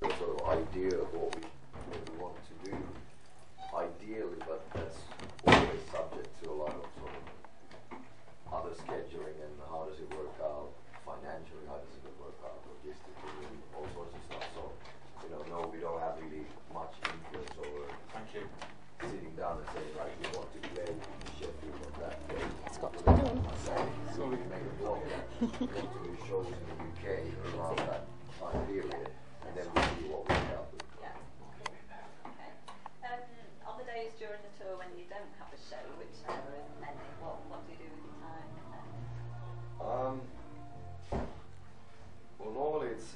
the sort of idea of what we want to do, ideally, but that's always subject to a lot of sort of other scheduling and how does it work out financially, how does it work out logistically, and all sorts of stuff. So, no, we don't have really much influence over sitting down and saying, right, we want to play Sheffield on that day. It's got to be done. So we can make a blog. We want to do shows in the UK around that time period, and then we see what we can do. Yeah. Okay. On the days during the tour when you don't have a show, which there are many, what do you do with your time? Well, normally it's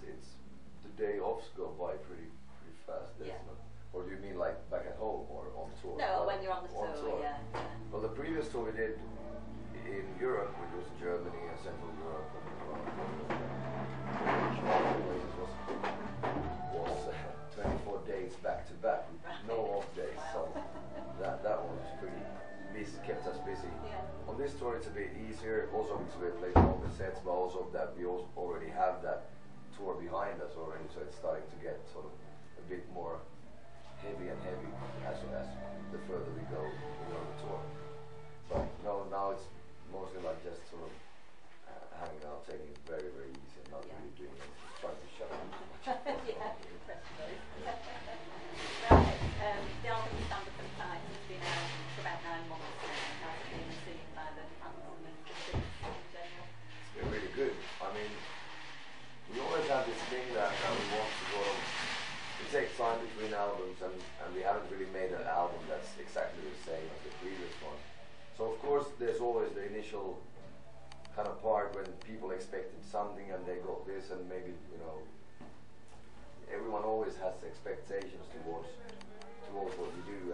the day offs go by pretty fast. Yeah. Or do you mean like back at home or on tour? No, when you're on the tour, yeah. Well, the previous tour we did in Europe, which was Germany and Central Europe, and places was 24 days back to back, no off days. So that one was pretty busy, kept us busy. Yeah. On this tour, it's a bit easier, also because we played longer sets, but also that we also already have that tour behind us already, so it's starting to get sort of a bit more heavy and heavy as the further we go on the tour. But no, now it's mostly like just sort of hanging out, taking it very, very easy and not really doing anything, just trying to shut up as much as possible. Yeah, impressive. Right, the album Stand Up and Fight has been out for about 9 months now. How's it been seen by the fans and the critics in general? It's been really good. I mean, we always have this thing that we want to go. We take time between albums, and we haven't really made an album that's exactly the same as the previous one. So of course there's always the initial kind of part when people expected something and they got this, and maybe everyone always has expectations towards what you do,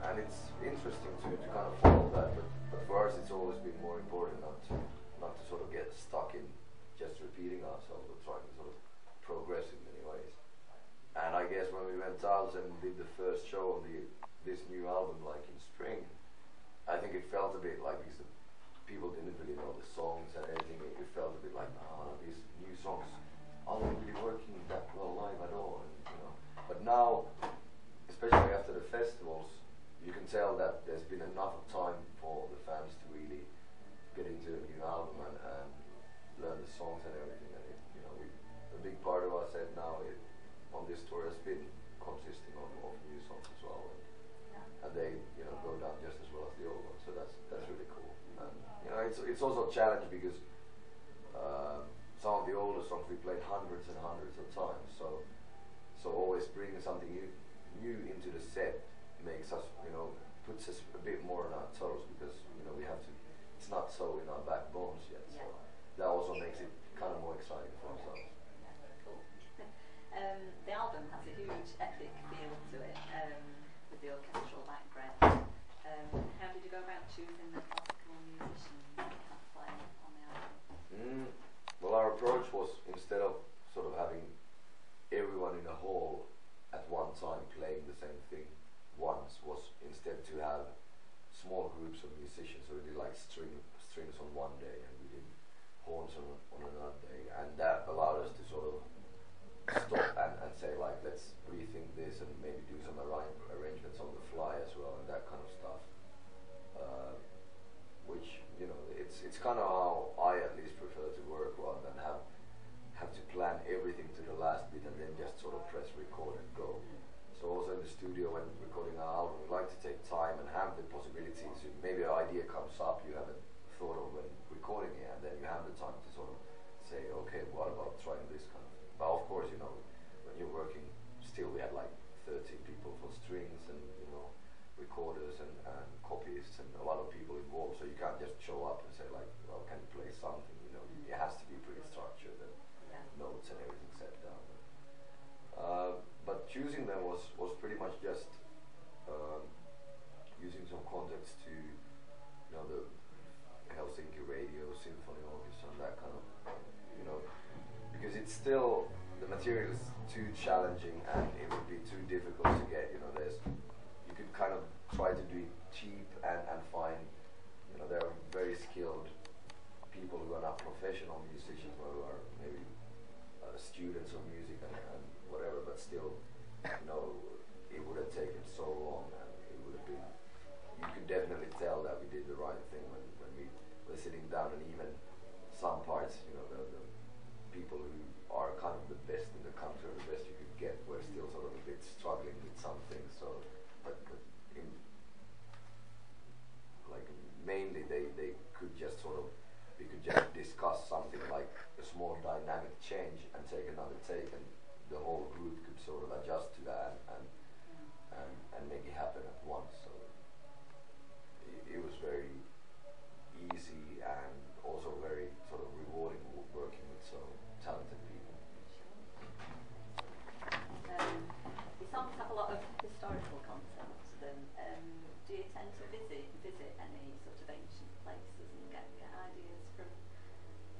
and it's interesting to kind of follow that. But for us, it's always been more important not to sort of get stuck in just repeating ourselves, but trying to sort of progress in many ways. And I guess when we went out and did the first show on this new album, like in spring, I think it felt a bit like, because people didn't really know the songs and everything, it felt a bit like, these new songs aren't really working that well live at all. And, but now, especially after the festivals, you can tell that there's been enough time for the fans to really get into the new album and learn the songs and everything. And a big part of our set now on this tour has been consisting of new songs as well, and they go down just as well as the old ones. So that's really cool. And it's also a challenge because some of the older songs we played hundreds and hundreds of times. So always bringing something new into the set makes us puts us a bit more on our toes, because we have to. It's not so in our backbones yet. So that also makes it kind of more exciting for ourselves. The album has a huge epic feel to it, with the orchestral background. How did you go about choosing the classical musicians that play on the album? Well, our approach was, instead of sort of having everyone in a hall at one time playing the same thing once, was instead to have small groups of musicians. So we did like strings on one day, and we did horns on another day, and that allowed us to sort of stop and say, like, let's rethink this and maybe do some arrangements on the fly as well, and that kind of stuff, which it's kind of how I at least prefer to work, rather than have to plan everything to the last bit and then just sort of press record and go. So also in the studio when recording our album, we like to take time and have the possibilities. Maybe an idea comes up you haven't thought of when recording it, and then you have the time to sort of say, okay, what about trying this kind of thing? But of course, when you're working, still we had like 13 people for strings and recorders and copyists and a lot of people involved. So you can't just show up and say, like, well, can you play something? It has to be pretty structured and notes and everything set down. But choosing them was pretty much just using some context to the Helsinki Radio Symphony Orchestra and that kind of because it's still, the material is too challenging and it would be too difficult to get. You could kind of try to do it cheap and find there are very skilled people who are not professional musicians, but who are maybe students of music lot of historical content, then do you tend to visit any sort of ancient places and get ideas from,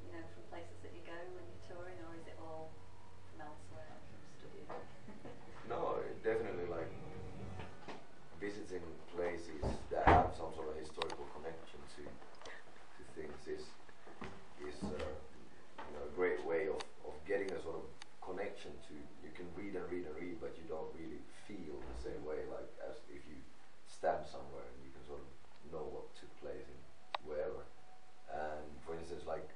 you know, from places that you go when you're touring, or is it all from elsewhere, from studying? No, definitely like visiting places that have some sort of historical connection to things is you know, a great way of getting a sort of connection to. You can read and read and read, but you don't really feel the same way like as if you stand somewhere and you can sort of know what took place in wherever. And for instance, like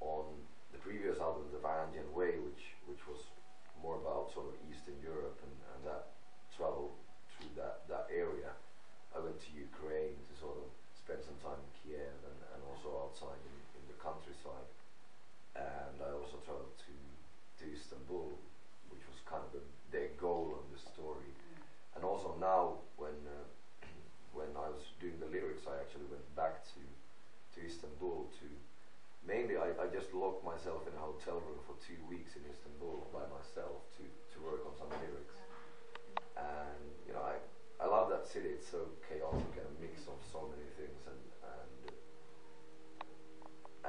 on the previous album, The Varangian Way, which was more about sort of Eastern Europe and that travel through that area, I went to Ukraine to sort of spend some time in Kiev and also outside in the countryside. And I also traveled to Istanbul, which was kind of their goal of the story. And also now when I was doing the lyrics, I actually went back to Istanbul to mainly I just locked myself in a hotel room for 2 weeks in Istanbul by myself to work on some lyrics. And you know, I love that city. It's so chaotic and a mix of so many things, and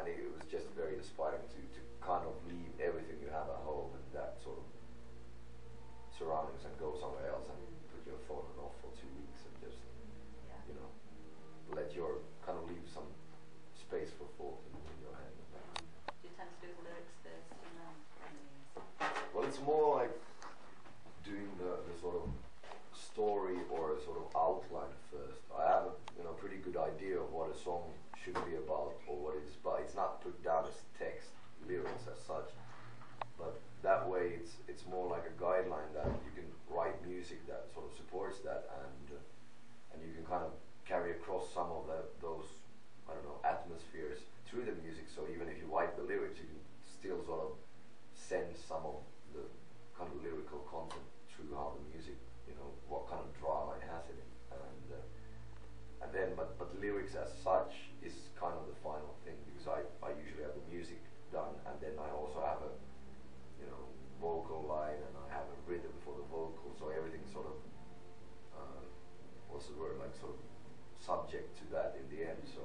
it was just very inspiring to kind of leave everything you have at home and that sort of surroundings and go somewhere else and put your phone off for 2 weeks and just you know, let your kind of leave some space for thought in your head. Do you tend to do the lyrics first and then the music? Well, it's more like doing the sort of story or a sort of outline first. I have a pretty good idea of what a song should be about or what it's about. It's not put down as text, lyrics as such, but that way it's more like a guideline that you can write music that sort of supports that, and you can kind of carry across some of those, I don't know, atmospheres through the music. So even if you write the lyrics, you can still sort of sense some of the kind of lyrical content through how the music, you know, what kind of drama it has in it, and then but lyrics as such is kind of the final thing, because I usually have the music done, and then I also have a, you know, vocal line, and I have a rhythm for the vocal, so everything sort of what's the word, like sort of subject to that in the end. So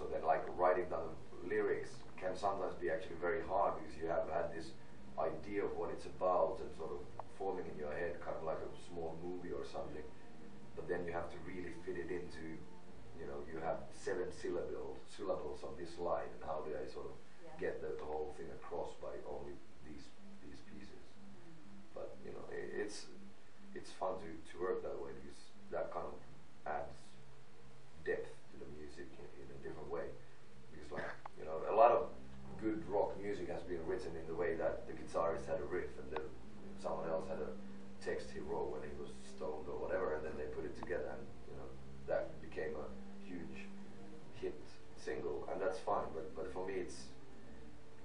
then like writing down the lyrics can sometimes be actually very hard, because you have had this idea of what it's about and sort of forming in your head kind of like a small movie or something, but then you have to really fit it into, you know, you have 7 syllables on this line, and how do I sort of get the whole thing across by only these pieces. But you know, it's fun to work that way, because that kind of adds depth to the music in a different way. Because, like, you know, a lot of good rock music has been written in the way that the guitarist had a riff and then someone else had a text he wrote when he was stoned or whatever, and then they put it together, and you know, that became a huge hit single, and that's fine. But for me,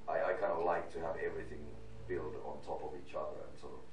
I kind of like to have everything build on top of each other and sort of